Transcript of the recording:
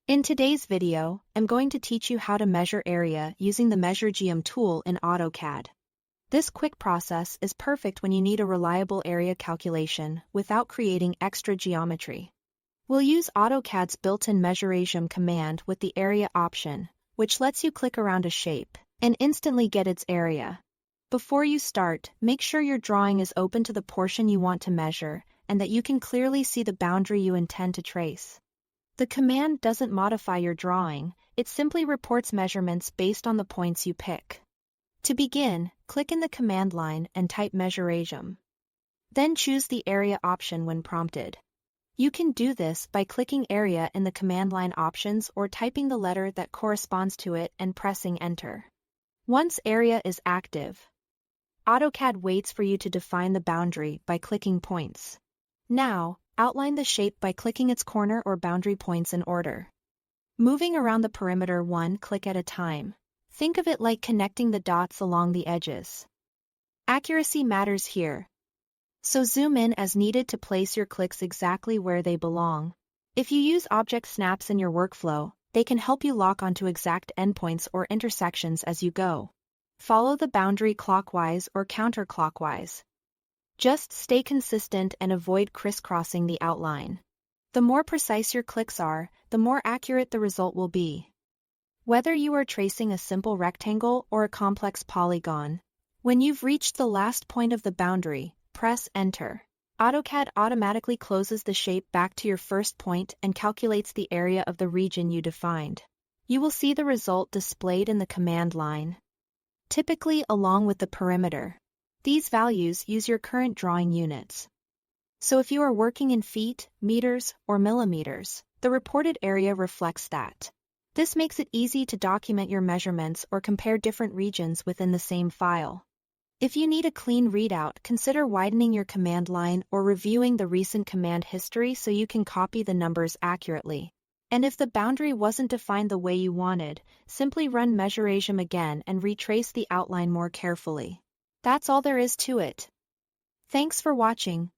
In today's video, I'm going to teach you how to measure area using the Measuregeom tool in AutoCAD. This quick process is perfect when you need a reliable area calculation without creating extra geometry. We'll use AutoCAD's built-in Measuregeom command with the area option, which lets you click around a shape and instantly get its area. Before you start, make sure your drawing is open to the portion you want to measure and that you can clearly see the boundary you intend to trace. The command doesn't modify your drawing, it simply reports measurements based on the points you pick. To begin, click in the command line and type Measuregeom. Then choose the area option when prompted. You can do this by clicking area in the command line options or typing the letter that corresponds to it and pressing enter. Once area is active, AutoCAD waits for you to define the boundary by clicking points. Now, outline the shape by clicking its corner or boundary points in order. Moving around the perimeter one click at a time. Think of it like connecting the dots along the edges. Accuracy matters here, so zoom in as needed to place your clicks exactly where they belong. If you use object snaps in your workflow, they can help you lock onto exact endpoints or intersections as you go. Follow the boundary clockwise or counterclockwise. Just stay consistent and avoid crisscrossing the outline. The more precise your clicks are, the more accurate the result will be. Whether you are tracing a simple rectangle or a complex polygon, when you've reached the last point of the boundary, press enter. AutoCAD automatically closes the shape back to your first point and calculates the area of the region you defined. You will see the result displayed in the command line, typically along with the perimeter. These values use your current drawing units. So if you are working in feet, meters, or millimeters, the reported area reflects that. This makes it easy to document your measurements or compare different regions within the same file. If you need a clean readout, consider widening your command line or reviewing the recent command history so you can copy the numbers accurately. And if the boundary wasn't defined the way you wanted, simply run Measuregeom again and retrace the outline more carefully. That's all there is to it. Thanks for watching.